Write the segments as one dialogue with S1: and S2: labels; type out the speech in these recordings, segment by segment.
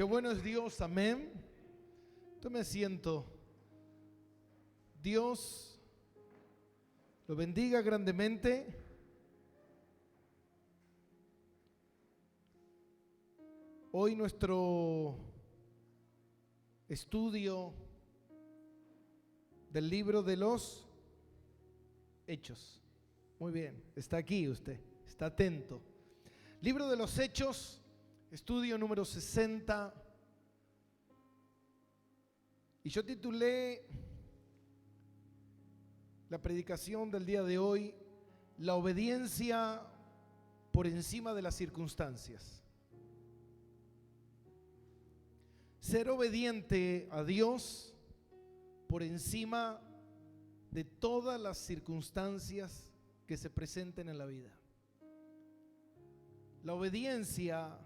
S1: Qué bueno es Dios, amén. Tome asiento. Dios lo bendiga grandemente. Hoy nuestro estudio del libro de los Hechos. Muy bien, está aquí usted, está atento. Libro de los Hechos, estudio número 60. Y yo titulé la predicación del día de hoy, la obediencia por encima de las circunstancias. Ser obediente a Dios por encima de todas las circunstancias que se presenten en la vida. La obediencia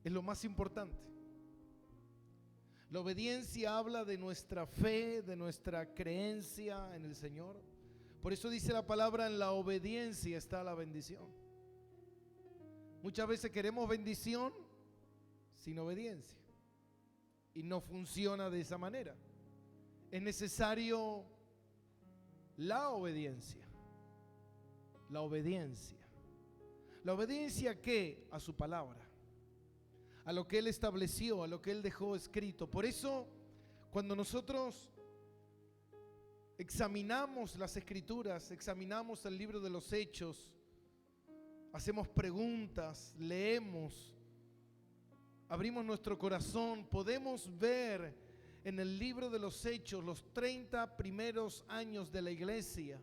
S1: es lo más importante. La obediencia habla de nuestra fe, de nuestra creencia en el Señor. Por eso dice la palabra, en la obediencia está la bendición. Muchas veces queremos bendición sin obediencia y no funciona de esa manera. Es necesario la obediencia. La obediencia. ¿La obediencia a qué? A su palabra, a lo que Él estableció, a lo que Él dejó escrito. Por eso, cuando nosotros examinamos las Escrituras, examinamos el libro de los Hechos, hacemos preguntas, leemos, abrimos nuestro corazón, podemos ver en el libro de los Hechos los 30 primeros años de la iglesia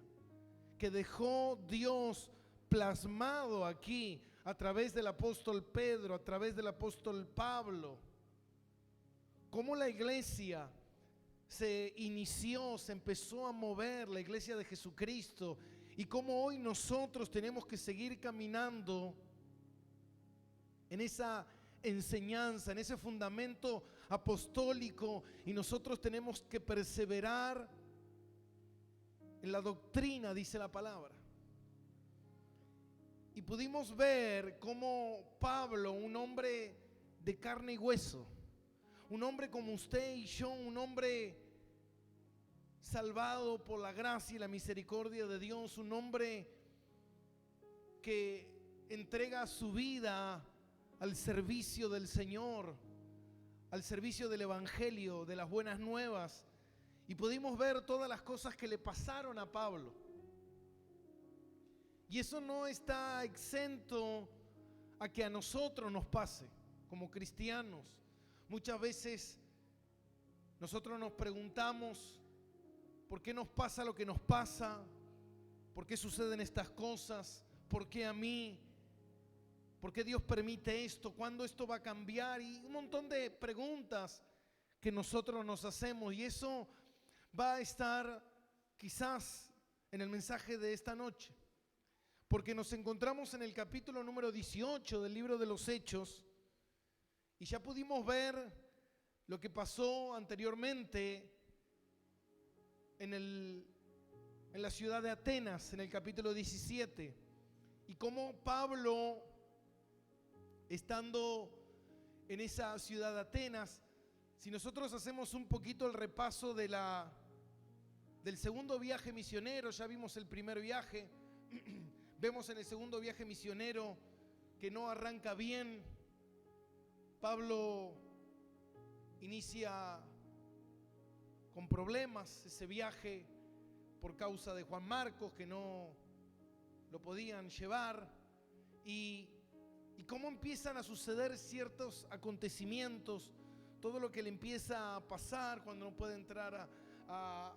S1: que dejó Dios plasmado aquí a través del apóstol Pedro, a través del apóstol Pablo. Cómo la iglesia se inició, se empezó a mover, la iglesia de Jesucristo, y cómo hoy nosotros tenemos que seguir caminando en esa enseñanza, en ese fundamento apostólico, y nosotros tenemos que perseverar en la doctrina, dice la palabra. Y pudimos ver cómo Pablo, un hombre de carne y hueso, un hombre como usted y yo, un hombre salvado por la gracia y la misericordia de Dios, un hombre que entrega su vida al servicio del Señor, al servicio del Evangelio, de las buenas nuevas. Y pudimos ver todas las cosas que le pasaron a Pablo. Y eso no está exento a que a nosotros nos pase como cristianos. Muchas veces nosotros nos preguntamos ¿por qué nos pasa lo que nos pasa? ¿Por qué suceden estas cosas? ¿Por qué a mí? ¿Por qué Dios permite esto? ¿Cuándo esto va a cambiar? Y un montón de preguntas que nosotros nos hacemos, y eso va a estar quizás en el mensaje de esta noche. Porque nos encontramos en el capítulo número 18 del libro de los Hechos, y ya pudimos ver lo que pasó anteriormente en la ciudad de Atenas, en el capítulo 17, y cómo Pablo, estando en esa ciudad de Atenas, si nosotros hacemos un poquito el repaso del segundo viaje misionero, ya vimos el primer viaje, vemos en el segundo viaje misionero que no arranca bien. Pablo inicia con problemas ese viaje por causa de Juan Marcos, que no lo podían llevar, y cómo empiezan a suceder ciertos acontecimientos, todo lo que le empieza a pasar cuando no puede entrar a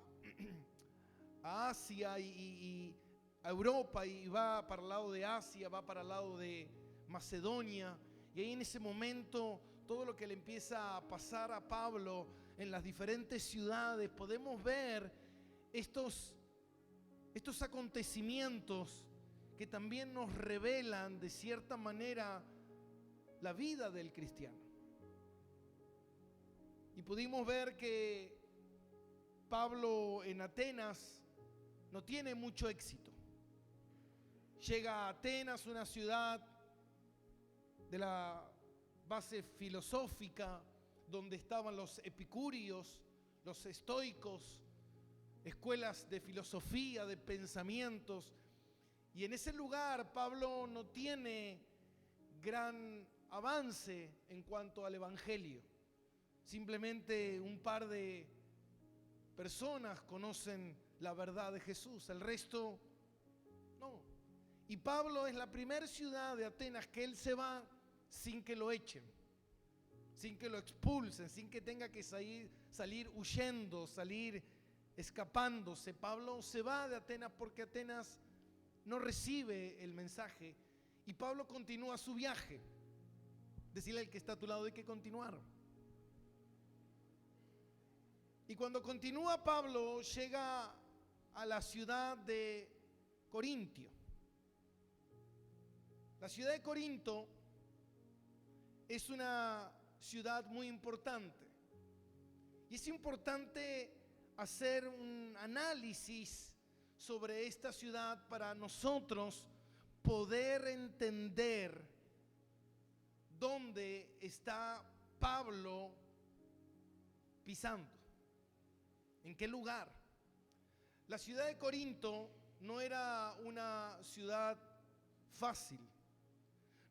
S1: Asia y a Europa, y va para el lado de Asia, va para el lado de Macedonia, y ahí en ese momento todo lo que le empieza a pasar a Pablo en las diferentes ciudades, podemos ver estos acontecimientos que también nos revelan de cierta manera la vida del cristiano. Y pudimos ver que Pablo en Atenas no tiene mucho éxito. Llega a Atenas, una ciudad base filosófica, donde estaban los epicúreos, los estoicos, escuelas de filosofía, de pensamientos. Y en ese lugar Pablo no tiene gran avance en cuanto al evangelio. Simplemente un par de personas conocen la verdad de Jesús, el resto no. Y Pablo es la primera ciudad de Atenas que él se va sin que lo echen, sin que lo expulsen, sin que tenga que salir huyendo, salir escapándose. Pablo se va de Atenas porque Atenas no recibe el mensaje y Pablo continúa su viaje. Decirle al que está a tu lado, hay que continuar. Y cuando continúa Pablo, llega a la ciudad de Corintio. La ciudad de Corinto es una ciudad muy importante. Y es importante hacer un análisis sobre esta ciudad para nosotros poder entender dónde está Pablo pisando, en qué lugar. La ciudad de Corinto no era una ciudad fácil,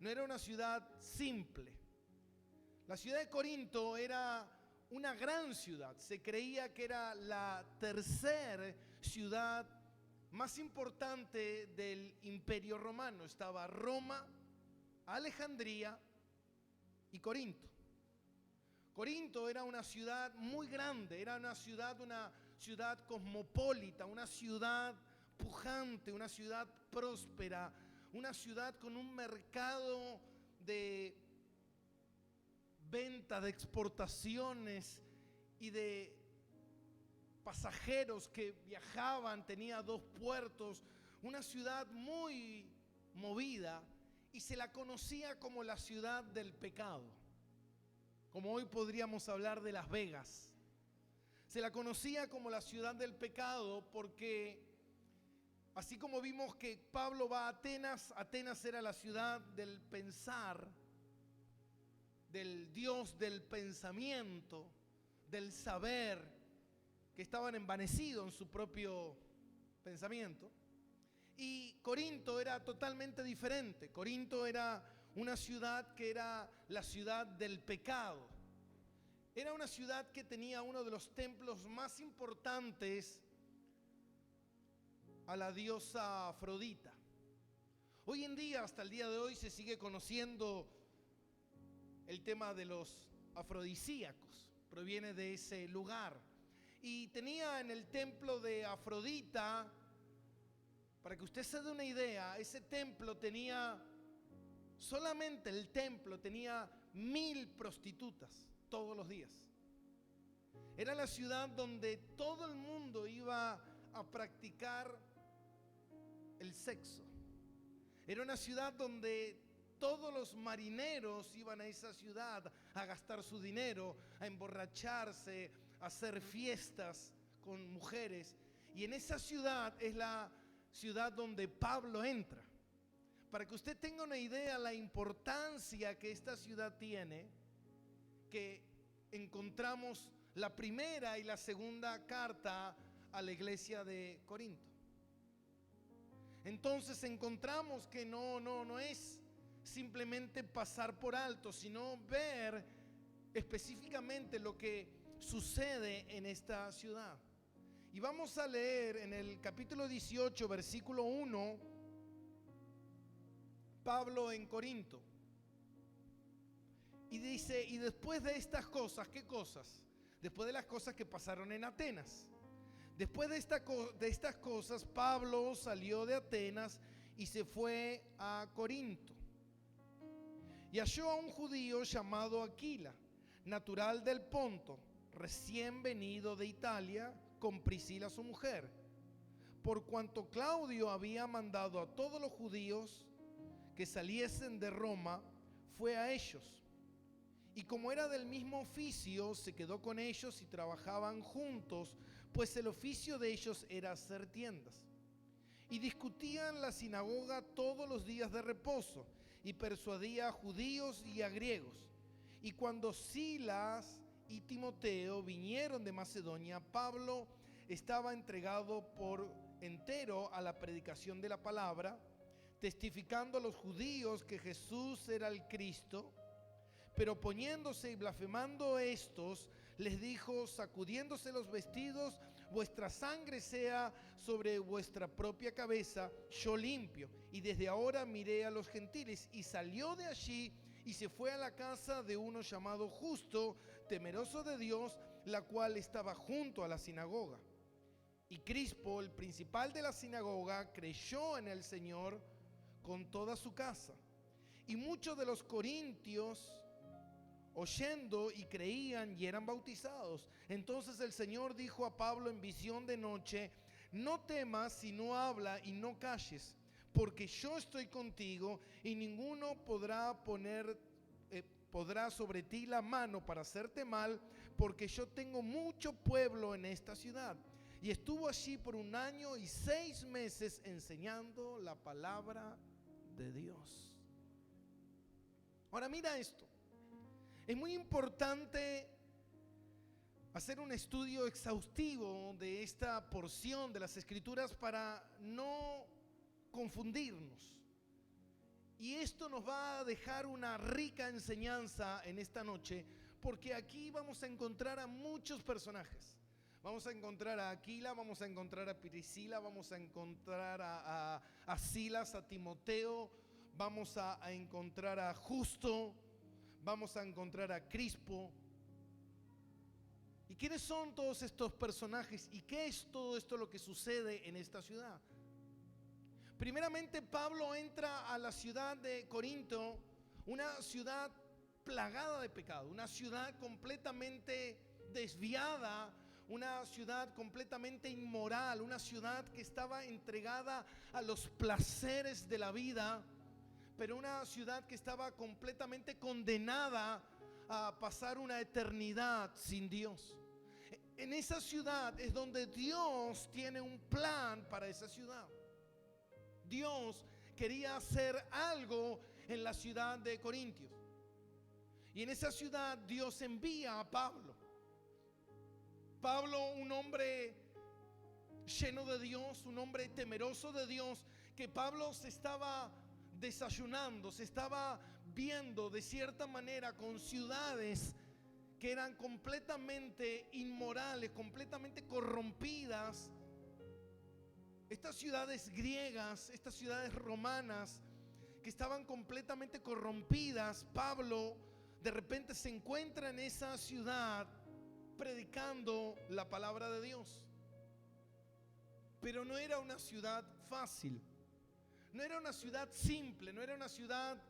S1: no era una ciudad simple. La ciudad de Corinto era una gran ciudad. Se creía que era la tercera ciudad más importante del Imperio Romano. Estaba Roma, Alejandría y Corinto. Corinto era una ciudad muy grande, era una ciudad cosmopolita, una ciudad pujante, una ciudad próspera, una ciudad con un mercado de venta, de exportaciones y de pasajeros que viajaban. Tenía 2 puertos, una ciudad muy movida, y se la conocía como la ciudad del pecado, como hoy podríamos hablar de Las Vegas. Se la conocía como la ciudad del pecado porque así como vimos que Pablo va a Atenas, Atenas era la ciudad del pensar, del Dios del pensamiento, del saber, que estaban envanecidos en su propio pensamiento. Y Corinto era totalmente diferente. Corinto era una ciudad que era la ciudad del pecado. Era una ciudad que tenía uno de los templos más importantes a la diosa Afrodita. Hoy en día, hasta el día de hoy, se sigue conociendo el tema de los afrodisíacos. Proviene de ese lugar. Y tenía en el templo de Afrodita, para que usted se dé una idea, ese templo tenía, solamente el templo tenía 1000 prostitutas todos los días. Era la ciudad donde todo el mundo iba a practicar el sexo. Era una ciudad donde todos los marineros iban a esa ciudad a gastar su dinero, a emborracharse, a hacer fiestas con mujeres. Y en esa ciudad es la ciudad donde Pablo entra. Para que usted tenga una idea la importancia que esta ciudad tiene, que encontramos la primera y la segunda carta a la iglesia de Corinto. Entonces encontramos que no es simplemente pasar por alto, sino ver específicamente lo que sucede en esta ciudad. Y vamos a leer en el capítulo 18, versículo 1, Pablo en Corinto. Y dice, y después de estas cosas, ¿qué cosas? Después de las cosas que pasaron en Atenas. Después de estas cosas, Pablo salió de Atenas y se fue a Corinto. Y halló a un judío llamado Aquila, natural del Ponto, recién venido de Italia, con Priscila su mujer, por cuanto Claudio había mandado a todos los judíos que saliesen de Roma, fue a ellos. Y como era del mismo oficio, se quedó con ellos y trabajaban juntos, pues el oficio de ellos era hacer tiendas. Y discutían en la sinagoga todos los días de reposo, y persuadía a judíos y a griegos. Y cuando Silas y Timoteo vinieron de Macedonia, Pablo estaba entregado por entero a la predicación de la palabra, testificando a los judíos que Jesús era el Cristo. Pero poniéndose y blasfemando estos, les dijo, sacudiéndose los vestidos: vuestra sangre sea sobre vuestra propia cabeza, yo limpio. Y desde ahora miré a los gentiles. Y salió de allí y se fue a la casa de uno llamado Justo, temeroso de Dios, la cual estaba junto a la sinagoga. Y Crispo, el principal de la sinagoga, creyó en el Señor con toda su casa. Y muchos de los corintios, oyendo y creían y eran bautizados. Entonces el Señor dijo a Pablo en visión de noche: no temas, sino habla y no calles, porque yo estoy contigo, y ninguno podrá sobre ti la mano para hacerte mal, porque yo tengo mucho pueblo en esta ciudad. Y estuvo allí por 1 año y 6 meses enseñando la palabra de Dios. Ahora mira esto. Es muy importante hacer un estudio exhaustivo de esta porción de las Escrituras para no confundirnos. Y esto nos va a dejar una rica enseñanza en esta noche, porque aquí vamos a encontrar a muchos personajes. Vamos a encontrar a Aquila, vamos a encontrar a Priscila, vamos a encontrar a Silas, a Timoteo, vamos a encontrar a Justo, vamos a encontrar a Crispo. ¿Y quiénes son todos estos personajes? ¿Y qué es todo esto lo que sucede en esta ciudad? Primeramente, Pablo entra a la ciudad de Corinto, una ciudad plagada de pecado, una ciudad completamente desviada, una ciudad completamente inmoral, una ciudad que estaba entregada a los placeres de la vida, pero una ciudad que estaba completamente condenada a pasar una eternidad sin Dios. En esa ciudad es donde Dios tiene un plan para esa ciudad. Dios quería hacer algo en la ciudad de Corintios. Y en esa ciudad Dios envía a Pablo. Pablo, un hombre lleno de Dios, un hombre temeroso de Dios, que Pablo se estaba desayunando, se estaba viendo de cierta manera con ciudades que eran completamente inmorales, completamente corrompidas. Estas ciudades griegas, estas ciudades romanas que estaban completamente corrompidas, Pablo de repente se encuentra en esa ciudad predicando la palabra de Dios. Pero no era una ciudad fácil, no era una ciudad simple, no era una ciudad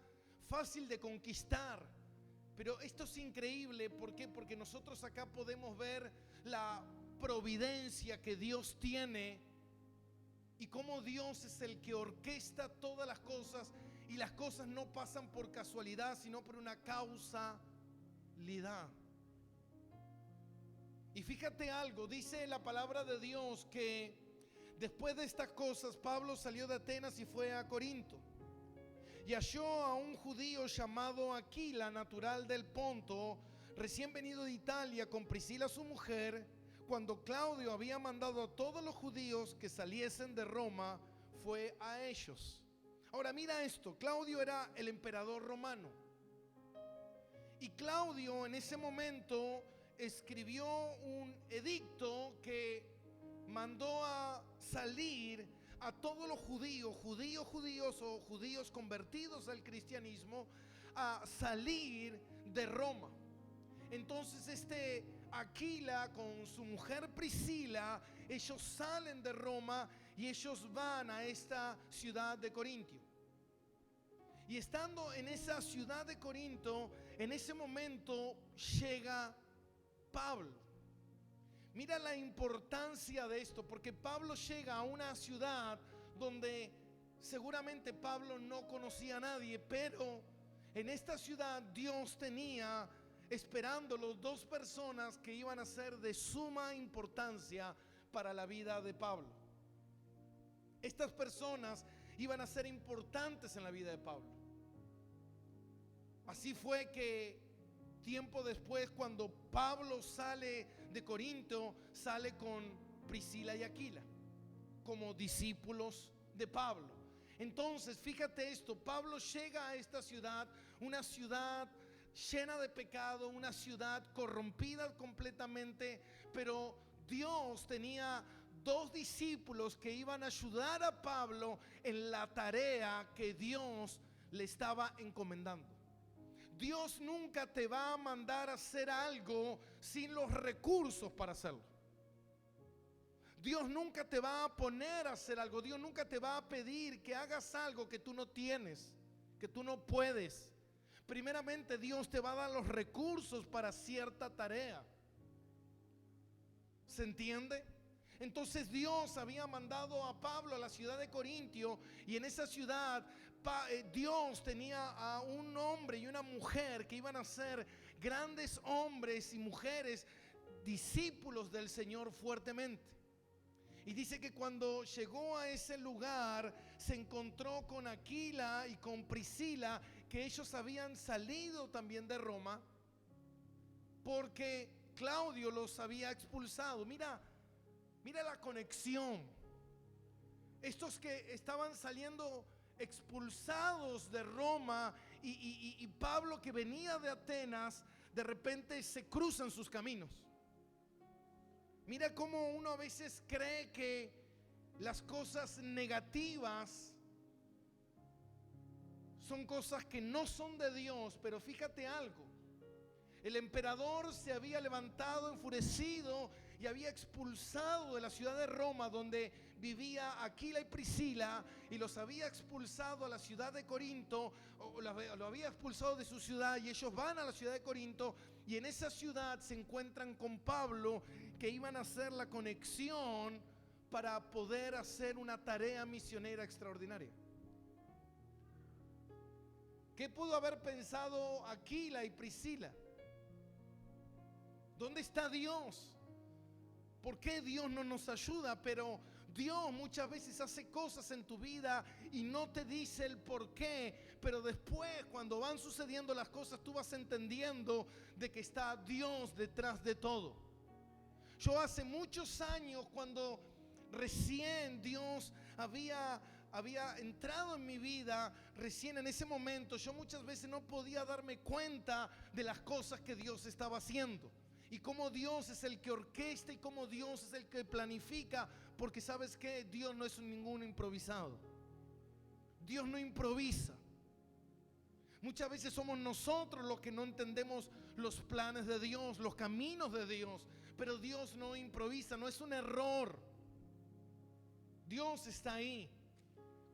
S1: fácil de conquistar. Pero esto es increíble, ¿por qué? Porque nosotros acá podemos ver la providencia que Dios tiene y cómo Dios es el que orquesta todas las cosas, y las cosas no pasan por casualidad, sino por una causalidad. Y fíjate algo, dice la palabra de Dios que después de estas cosas Pablo salió de Atenas y fue a Corinto. Y halló a un judío llamado Aquila, natural del Ponto, recién venido de Italia, con Priscila su mujer, cuando Claudio había mandado a todos los judíos que saliesen de Roma, fue a ellos. Ahora mira esto, Claudio era el emperador romano. Y Claudio en ese momento escribió un edicto que mandó a salir a todos los judíos o judíos convertidos al cristianismo, a salir de Roma. Entonces Aquila con su mujer Priscila, ellos salen de Roma y ellos van a esta ciudad de Corinto. Y estando en esa ciudad de Corinto, en ese momento llega Pablo. Mira la importancia de esto, porque Pablo llega a una ciudad donde seguramente Pablo no conocía a nadie, pero en esta ciudad Dios tenía esperándolo 2 personas que iban a ser de suma importancia para la vida de Pablo. Estas personas iban a ser importantes en la vida de Pablo. Así fue que Tiempo después, cuando Pablo sale de Corinto, sale con Priscila y Aquila como discípulos de Pablo. Entonces, fíjate esto, Pablo llega a esta ciudad, una ciudad llena de pecado, una ciudad corrompida completamente, pero Dios tenía dos discípulos que iban a ayudar a Pablo en la tarea que Dios le estaba encomendando. Dios nunca te va a mandar a hacer algo sin los recursos para hacerlo. Dios nunca te va a poner a hacer algo. Dios nunca te va a pedir que hagas algo que tú no tienes, que tú no puedes. Primeramente, Dios te va a dar los recursos para cierta tarea. ¿Se entiende? Entonces Dios había mandado a Pablo a la ciudad de Corintio, y en esa ciudad Dios tenía a un hombre y una mujer que iban a ser grandes hombres y mujeres, discípulos del Señor fuertemente. Y dice que cuando llegó a ese lugar se encontró con Aquila y con Priscila, que ellos habían salido también de Roma porque Claudio los había expulsado. Mira la conexión. Estos que estaban saliendo expulsados de Roma y Pablo, que venía de Atenas, de repente se cruzan sus caminos. Mira cómo uno a veces cree que las cosas negativas son cosas que no son de Dios, pero fíjate algo. El emperador se había levantado enfurecido y había expulsado de la ciudad de Roma, donde vivía Aquila y Priscila, y los había expulsado a la ciudad de Corinto, o lo había expulsado de su ciudad, y ellos van a la ciudad de Corinto, y en esa ciudad se encuentran con Pablo, que iban a hacer la conexión para poder hacer una tarea misionera extraordinaria. ¿Qué pudo haber pensado Aquila y Priscila? ¿Dónde está Dios? ¿Por qué Dios no nos ayuda? Pero Dios muchas veces hace cosas en tu vida y no te dice el por qué, pero después, cuando van sucediendo las cosas, tú vas entendiendo de que está Dios detrás de todo. Yo hace muchos años, cuando recién Dios había entrado en mi vida, recién en ese momento, yo muchas veces no podía darme cuenta de las cosas que Dios estaba haciendo. Y cómo Dios es el que orquesta y cómo Dios es el que planifica. Porque sabes que Dios no es ningún improvisado. Dios no improvisa. Muchas veces somos nosotros los que no entendemos los planes de Dios, los caminos de Dios. Pero Dios no improvisa, no es un error. Dios está ahí.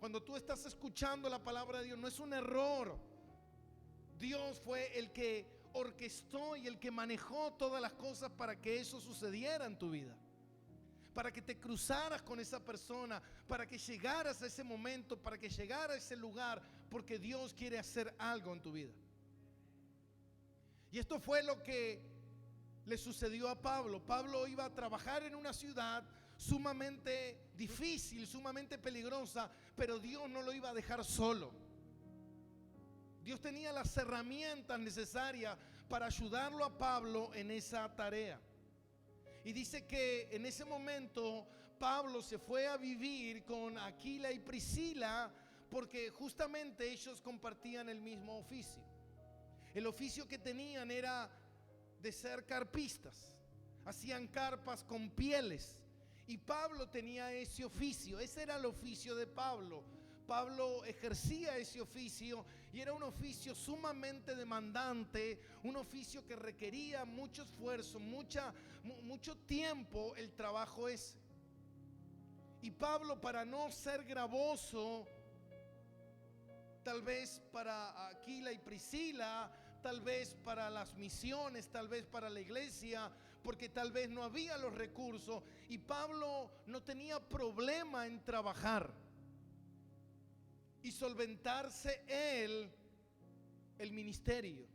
S1: Cuando tú estás escuchando la palabra de Dios, no es un error. Dios fue el que orquestó y el que manejó todas las cosas para que eso sucediera en tu vida, para que te cruzaras con esa persona, para que llegaras a ese momento, para que llegaras a ese lugar, porque Dios quiere hacer algo en tu vida. Y esto fue lo que le sucedió a Pablo. Pablo iba a trabajar en una ciudad sumamente difícil, sumamente peligrosa, pero Dios no lo iba a dejar solo. Dios tenía las herramientas necesarias para ayudarlo a Pablo en esa tarea. Y dice que en ese momento Pablo se fue a vivir con Aquila y Priscila, porque justamente ellos compartían el mismo oficio. El oficio que tenían era de ser carpistas. Hacían carpas con pieles. Y Pablo tenía ese oficio. Ese era el oficio de Pablo. Pablo ejercía ese oficio y era un oficio sumamente demandante, un oficio que requería mucho esfuerzo, mucho tiempo el trabajo ese. Y Pablo, para no ser gravoso, tal vez para Aquila y Priscila, tal vez para las misiones, tal vez para la iglesia, porque tal vez no había los recursos, y Pablo no tenía problema en trabajar y solventarse el ministerio,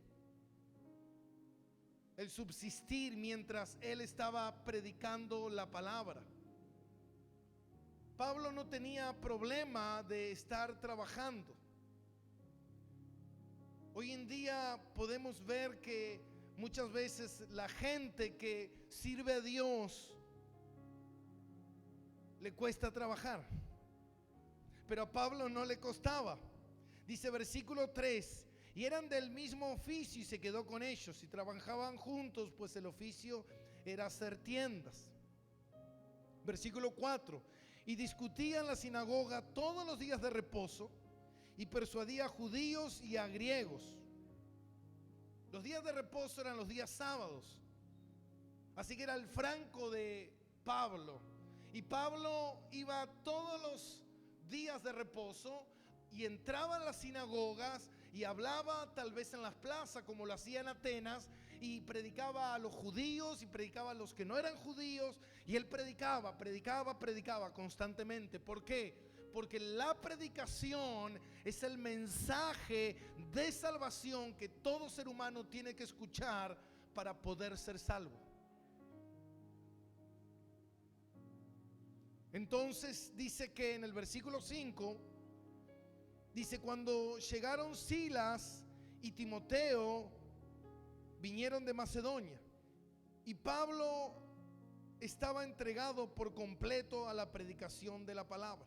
S1: el subsistir mientras él estaba predicando la palabra. Pablo no tenía problema de estar trabajando. Hoy en día podemos ver que muchas veces la gente que sirve a Dios le cuesta trabajar, pero a Pablo no le costaba. Dice versículo 3: y eran del mismo oficio y se quedó con ellos y trabajaban juntos, pues el oficio era hacer tiendas. Versículo 4: y discutía en la sinagoga todos los días de reposo y persuadía a judíos y a griegos. Los días de reposo eran los días sábados, así que era el franco de Pablo. Y Pablo iba todos los días de reposo y entraba en las sinagogas y hablaba tal vez en las plazas como lo hacía en Atenas, y predicaba a los judíos y predicaba a los que no eran judíos, y él predicaba constantemente. ¿Por qué? Porque la predicación es el mensaje de salvación que todo ser humano tiene que escuchar para poder ser salvo. Entonces dice que en el versículo 5, dice: cuando llegaron Silas y Timoteo, vinieron de Macedonia, y Pablo estaba entregado por completo a la predicación de la palabra.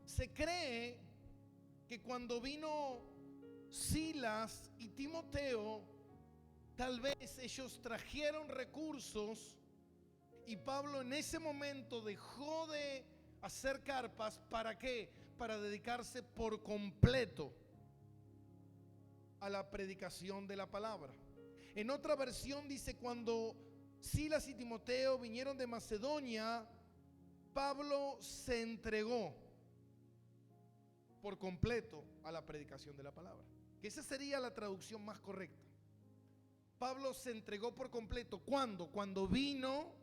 S1: Se cree que cuando vino Silas y Timoteo, tal vez ellos trajeron recursos, y Pablo en ese momento dejó de hacer carpas. ¿Para qué? Para dedicarse por completo a la predicación de la palabra. En otra versión dice: cuando Silas y Timoteo vinieron de Macedonia, Pablo se entregó por completo a la predicación de la palabra. Que esa sería la traducción más correcta. Pablo se entregó por completo. ¿Cuándo? Cuando vino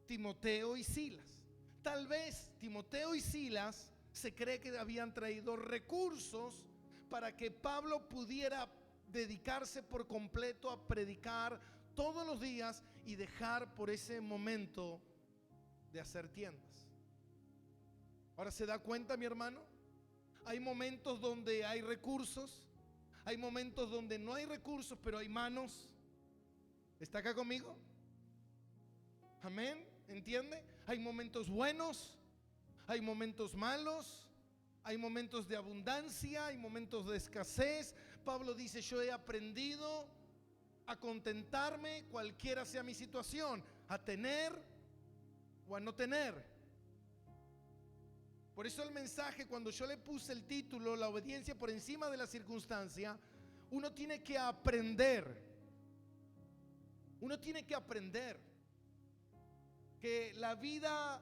S1: Timoteo y Silas. Tal vez Timoteo y Silas se cree que habían traído recursos para que Pablo pudiera dedicarse por completo a predicar todos los días y dejar por ese momento de hacer tiendas. Ahora, ¿se da cuenta, mi hermano? Hay momentos donde hay recursos, hay momentos donde no hay recursos, pero hay manos. ¿Está acá conmigo? Amén. ¿Entiende? Hay momentos buenos, hay momentos malos, hay momentos de abundancia, hay momentos de escasez. Pablo dice: yo he aprendido a contentarme cualquiera sea mi situación, a tener o a no tener. Por eso el mensaje, cuando yo le puse el título, la obediencia por encima de la circunstancia, uno tiene que aprender. Uno tiene que aprender que la vida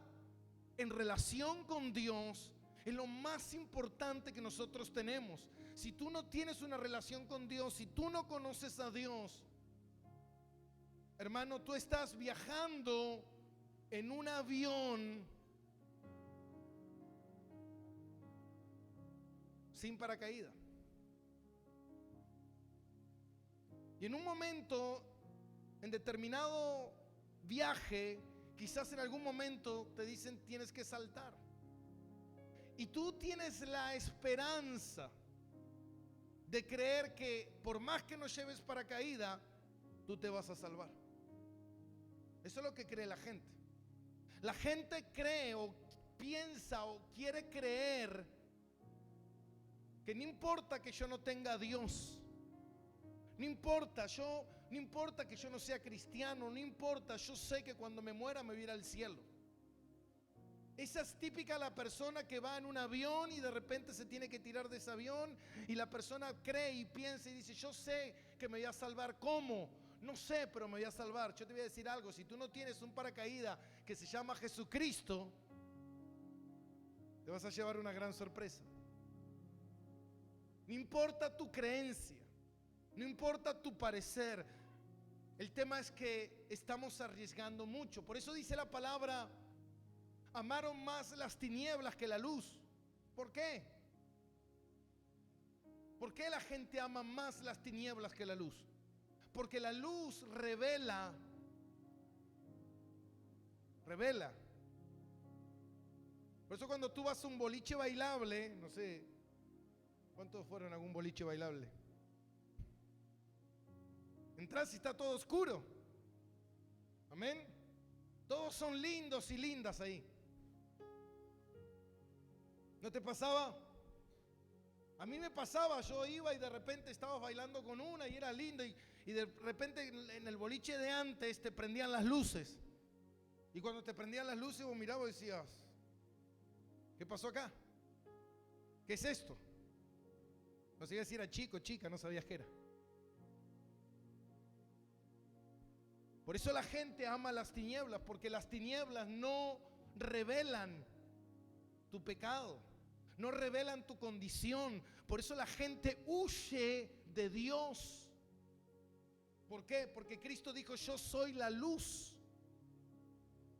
S1: en relación con Dios es lo más importante que nosotros tenemos. Si tú no tienes una relación con Dios, si tú no conoces a Dios, hermano, tú estás viajando en un avión sin paracaídas. Y en un momento, en determinado viaje, quizás en algún momento te dicen: tienes que saltar. Y tú tienes la esperanza de creer que por más que no lleves paracaídas, tú te vas a salvar. Eso es lo que cree la gente. La gente cree o piensa o quiere creer que no importa que yo no tenga a Dios, no importa que yo no sea cristiano, no importa, yo sé que cuando me muera me voy a ir al cielo. Esa es típica la persona que va en un avión y de repente se tiene que tirar de ese avión, y la persona cree y piensa y dice: yo sé que me voy a salvar. ¿Cómo? No sé, pero me voy a salvar. Yo te voy a decir algo: si tú no tienes un paracaídas que se llama Jesucristo, te vas a llevar una gran sorpresa. No importa tu creencia, no importa tu parecer, el tema es que estamos arriesgando mucho. Por eso dice la palabra: amaron más las tinieblas que la luz. ¿Por qué? ¿Por qué la gente ama más las tinieblas que la luz? Porque la luz revela. Por eso cuando tú vas a un boliche bailable, no sé, ¿cuántos fueron a algún boliche bailable? Entras y está todo oscuro. Amén. Todos son lindos y lindas ahí. ¿No te pasaba? A mí me pasaba, yo iba y de repente estabas bailando con una y era linda y de repente en el boliche de antes te prendían las luces. Y cuando te prendían las luces vos mirabas y decías, ¿qué pasó acá? ¿Qué es esto? No sabías si era chico o chica, no sabías qué era. Por eso la gente ama las tinieblas, porque las tinieblas no revelan tu pecado, no revelan tu condición. Por eso la gente huye de Dios. ¿Por qué? Porque Cristo dijo, yo soy la luz.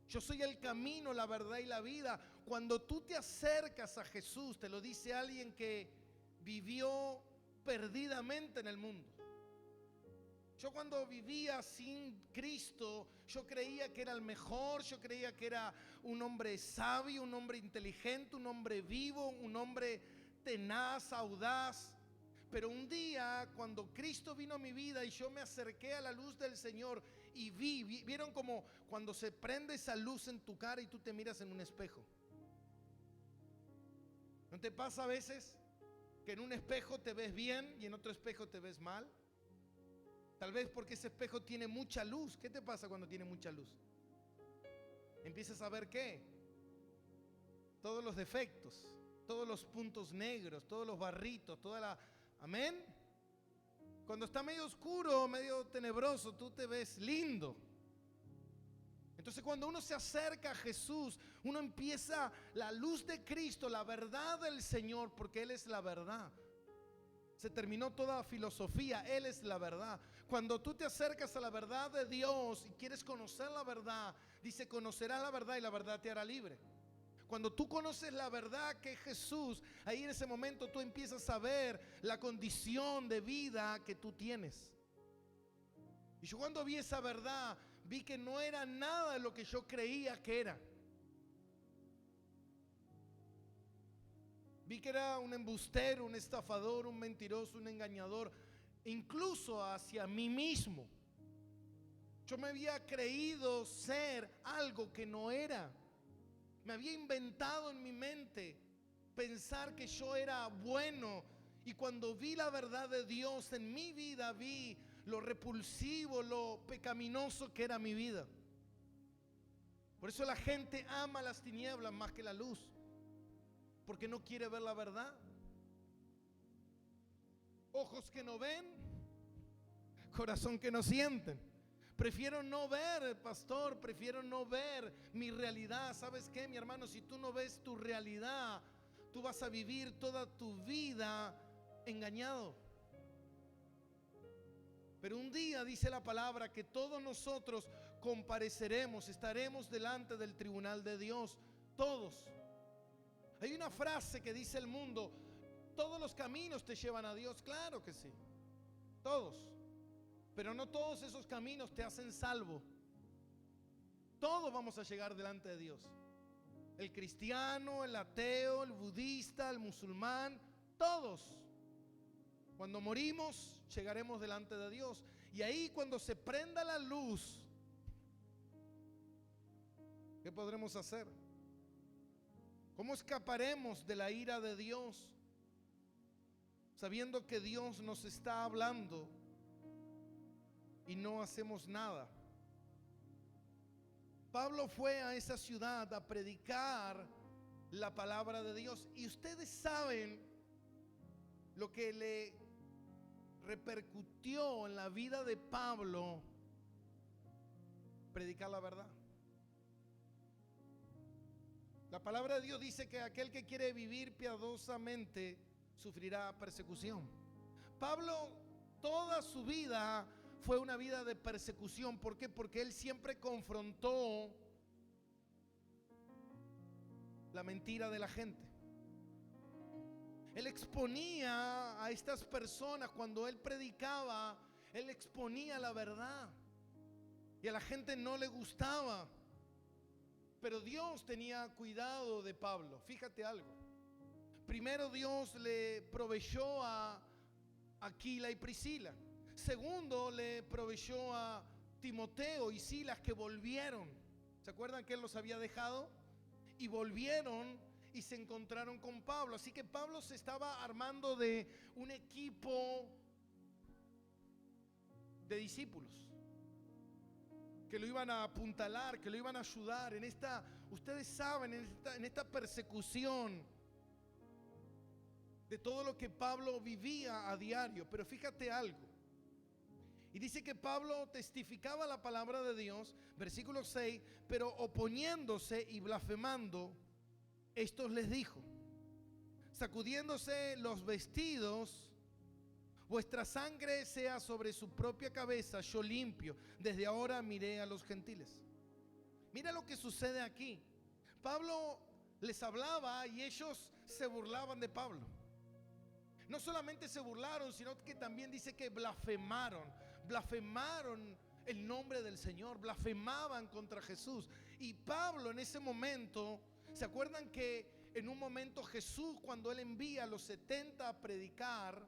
S1: Yo soy el camino, la verdad y la vida. Cuando tú te acercas a Jesús, te lo dice alguien que vivió perdidamente en el mundo. Yo cuando vivía sin Cristo, yo creía que era el mejor, yo creía que era un hombre sabio, un hombre inteligente, un hombre vivo, un hombre tenaz, audaz. Pero un día, cuando Cristo vino a mi vida y yo me acerqué a la luz del Señor y vieron como cuando se prende esa luz en tu cara y tú te miras en un espejo. ¿No te pasa a veces que en un espejo te ves bien y en otro espejo te ves mal? Tal vez porque ese espejo tiene mucha luz. ¿Qué te pasa cuando tiene mucha luz? Empiezas a ver ¿qué? Todos los defectos, todos los puntos negros, todos los barritos, toda la... Amén. Cuando está medio oscuro, medio tenebroso, tú te ves lindo. Entonces cuando uno se acerca a Jesús, uno empieza la luz de Cristo, la verdad del Señor, porque Él es la verdad. Se terminó toda filosofía, Él es la verdad. Cuando tú te acercas a la verdad de Dios y quieres conocer la verdad, dice, conocerás la verdad y la verdad te hará libre. Cuando tú conoces la verdad que es Jesús, ahí en ese momento tú empiezas a ver la condición de vida que tú tienes. Y yo cuando vi esa verdad, vi que no era nada de lo que yo creía que era. Vi que era un embustero, un estafador, un mentiroso, un engañador, incluso hacia mí mismo. Yo me había creído ser algo que no era. Me había inventado en mi mente pensar que yo era bueno. Y cuando vi la verdad de Dios en mi vida, vi lo repulsivo, lo pecaminoso que era mi vida. Por eso la gente ama las tinieblas más que la luz, porque no quiere ver la verdad. Ojos que no ven, corazón que no sienten. Prefiero no ver, pastor, prefiero no ver mi realidad. ¿Sabes qué, mi hermano? Si tú no ves tu realidad, tú vas a vivir toda tu vida engañado. Pero un día dice la palabra que todos nosotros compareceremos, estaremos delante del tribunal de Dios, todos. Hay una frase que dice el mundo, todos los caminos te llevan a Dios. Claro que sí, todos. Pero no todos esos caminos te hacen salvo. Todos vamos a llegar delante de Dios. El cristiano, el ateo, el budista, el musulmán, todos. Cuando morimos, llegaremos delante de Dios. Y ahí cuando se prenda la luz, ¿qué podremos hacer? ¿Cómo escaparemos de la ira de Dios? Sabiendo que Dios nos está hablando y no hacemos nada. Pablo fue a esa ciudad a predicar la palabra de Dios. Y ustedes saben lo que le repercutió en la vida de Pablo predicar la verdad. La palabra de Dios dice que aquel que quiere vivir piadosamente sufrirá persecución. Pablo, toda su vida fue una vida de persecución. ¿Por qué? Porque él siempre confrontó la mentira de la gente. Él exponía a estas personas, cuando él predicaba, él exponía la verdad. Y a la gente no le gustaba. Pero Dios tenía cuidado de Pablo. Fíjate algo. Primero Dios le proveyó a Aquila y Priscila. Segundo, le proveyó a Timoteo y Silas, que volvieron. ¿Se acuerdan que él los había dejado? Y volvieron y se encontraron con Pablo. Así que Pablo se estaba armando de un equipo de discípulos que lo iban a apuntalar, que lo iban a ayudar en esta, ustedes saben, en esta persecución de todo lo que Pablo vivía a diario. Pero fíjate algo. Y dice que Pablo testificaba la palabra de Dios, versículo 6, pero oponiéndose y blasfemando, estos les dijo, sacudiéndose los vestidos, vuestra sangre sea sobre su propia cabeza, yo limpio, desde ahora miré a los gentiles. Mira lo que sucede aquí. Pablo les hablaba y ellos se burlaban de Pablo. No solamente se burlaron, sino que también dice que blasfemaron el nombre del Señor, blasfemaban contra Jesús. Y Pablo en ese momento, ¿se acuerdan que en un momento Jesús, cuando él envía a los 70 a predicar,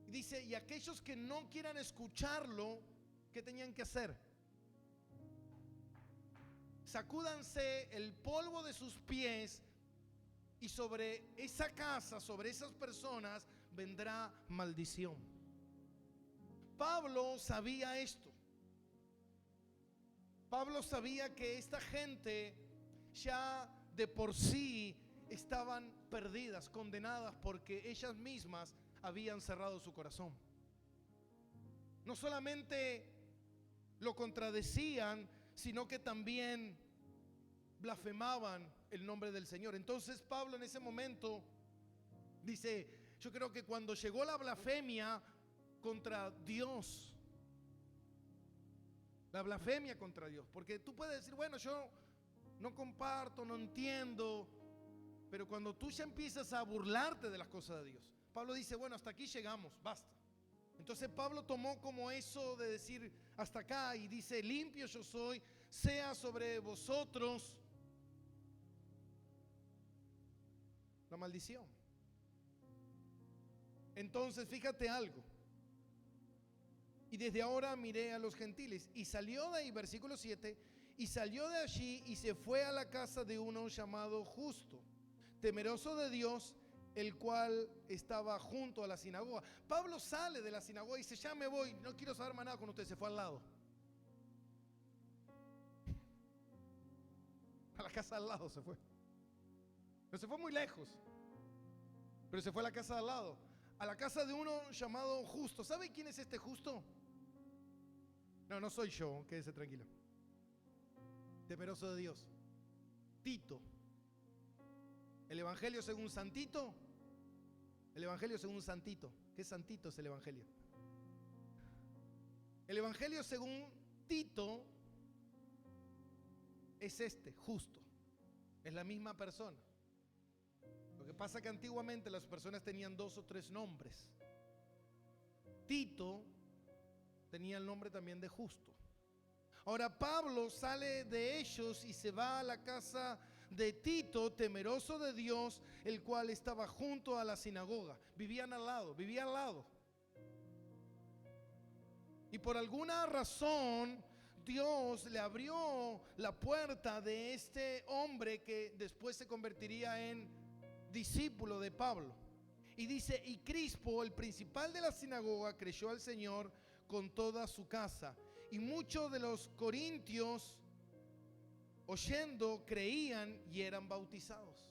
S1: dice, y aquellos que no quieran escucharlo, ¿qué tenían que hacer? Sacúdanse el polvo de sus pies, y sobre esa casa, sobre esas personas, vendrá maldición. Pablo sabía esto. Pablo sabía que esta gente ya de por sí estaban perdidas, condenadas, porque ellas mismas habían cerrado su corazón. No solamente lo contradecían, sino que también blasfemaban el nombre del Señor. Entonces Pablo en ese momento dice, yo creo que cuando llegó la blasfemia contra Dios, la blasfemia contra Dios, porque tú puedes decir, bueno, yo no comparto, no entiendo, pero cuando tú ya empiezas a burlarte de las cosas de Dios, Pablo dice, bueno, hasta aquí llegamos, basta. Entonces Pablo tomó como eso de decir hasta acá y dice, limpio yo soy, sea sobre vosotros la maldición. Entonces fíjate algo. Y desde ahora miré a los gentiles. Y salió de ahí, versículo 7, y salió de allí y se fue a la casa de uno llamado Justo, temeroso de Dios, el cual estaba junto a la sinagoga. Pablo sale de la sinagoga y dice, ya me voy, no quiero saber más nada con usted. Se fue al lado, a la casa al lado se fue. No se fue muy lejos, pero se fue a la casa de al lado, a la casa de uno llamado Justo. ¿Sabe quién es este Justo? No soy yo, quédese tranquilo. Temeroso de Dios. Tito. El Evangelio según Santito. El Evangelio según Santito. ¿Qué santito es el Evangelio? El Evangelio según Tito es este, Justo. Es la misma persona. Lo que pasa es que antiguamente las personas tenían 2 o 3 nombres. Tito tenía el nombre también de Justo. Ahora Pablo sale de ellos y se va a la casa de Tito, temeroso de Dios, el cual estaba junto a la sinagoga. Vivía al lado. Y por alguna razón Dios le abrió la puerta de este hombre que después se convertiría en discípulo de Pablo. Y dice, y Crispo, el principal de la sinagoga, creyó al Señor con toda su casa. Y muchos de los corintios, oyendo, creían y eran bautizados.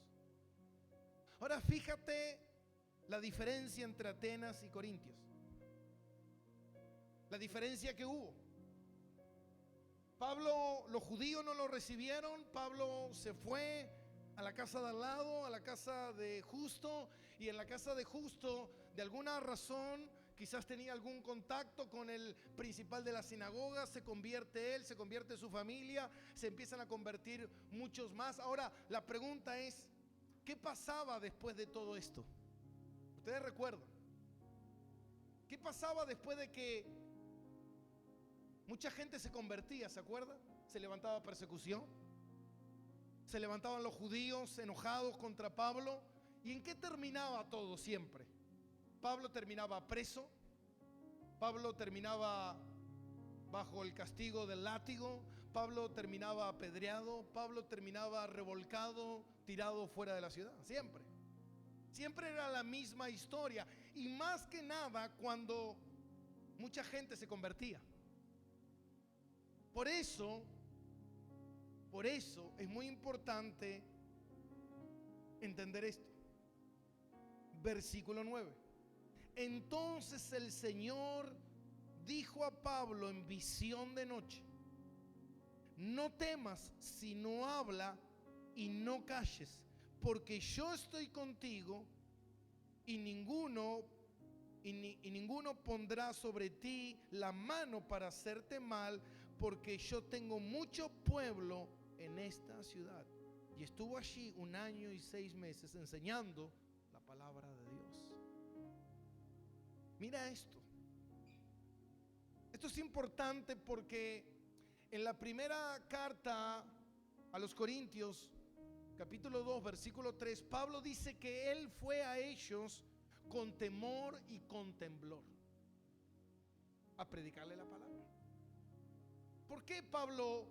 S1: Ahora fíjate la diferencia entre Atenas y Corintios. La diferencia que hubo. Pablo, los judíos no lo recibieron. Pablo se fue a la casa de al lado, a la casa de Justo, y en la casa de Justo, de alguna razón, quizás tenía algún contacto con el principal de la sinagoga, se convierte él, se convierte su familia, se empiezan a convertir muchos más. Ahora, la pregunta es, ¿qué pasaba después de todo esto? Ustedes recuerdan, ¿qué pasaba después de que mucha gente se convertía? ¿Se acuerdan? Se levantaba persecución. Se levantaban los judíos enojados contra Pablo. ¿Y en qué terminaba todo siempre? Pablo terminaba preso, Pablo terminaba bajo el castigo del látigo, Pablo terminaba apedreado, Pablo terminaba revolcado, tirado fuera de la ciudad, siempre. Siempre era la misma historia, y más que nada cuando mucha gente se convertía. Por eso es muy importante entender esto. Versículo 9. Entonces el Señor dijo a Pablo en visión de noche: no temas, sino habla y no calles, porque yo estoy contigo, y ninguno pondrá sobre ti la mano para hacerte mal, porque yo tengo mucho pueblo en esta ciudad. Y estuvo allí 1 año y 6 meses enseñando la palabra de Dios. Mira esto. Esto es importante porque en la primera carta a los Corintios, capítulo 2, versículo 3, Pablo dice que él fue a ellos con temor y con temblor a predicarle la palabra. ¿Por qué Pablo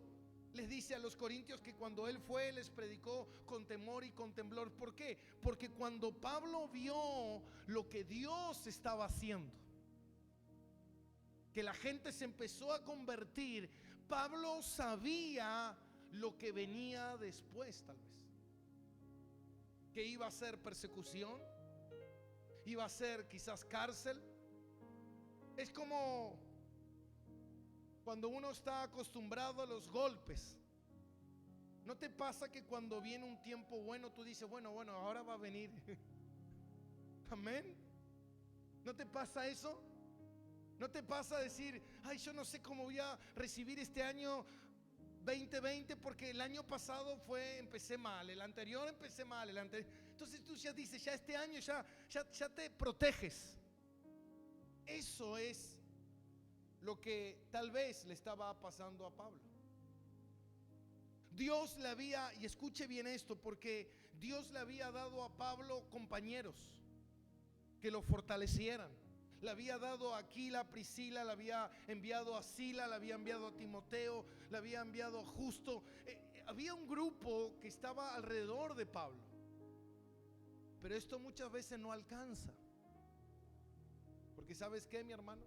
S1: les dice a los corintios que cuando él fue les predicó con temor y con temblor? ¿Por qué? Porque cuando Pablo vio lo que Dios estaba haciendo, que la gente se empezó a convertir, Pablo sabía lo que venía después, tal vez. Que iba a ser persecución, iba a ser quizás cárcel. Es como cuando uno está acostumbrado a los golpes. ¿No te pasa que cuando viene un tiempo bueno tú dices, bueno, ahora va a venir? Amén. ¿No te pasa eso? ¿No te pasa decir, ay, yo no sé cómo voy a recibir este año 2020 porque el año pasado empecé mal, el anterior empecé mal, entonces tú ya dices, ya este año ya te proteges? Eso es lo que tal vez le estaba pasando a Pablo. Dios le había, y escuche bien esto, porque Dios le había dado a Pablo compañeros que lo fortalecieran. Le había dado a Aquila, a Priscila, le había enviado a Sila, le había enviado a Timoteo, le había enviado a Justo. Había un grupo que estaba alrededor de Pablo. Pero esto muchas veces no alcanza. Porque ¿sabes qué, mi hermano?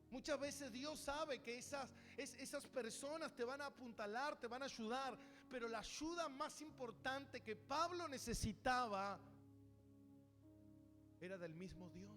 S1: Muchas veces Dios sabe que esas personas te van a apuntalar, te van a ayudar, pero la ayuda más importante que Pablo necesitaba era del mismo Dios.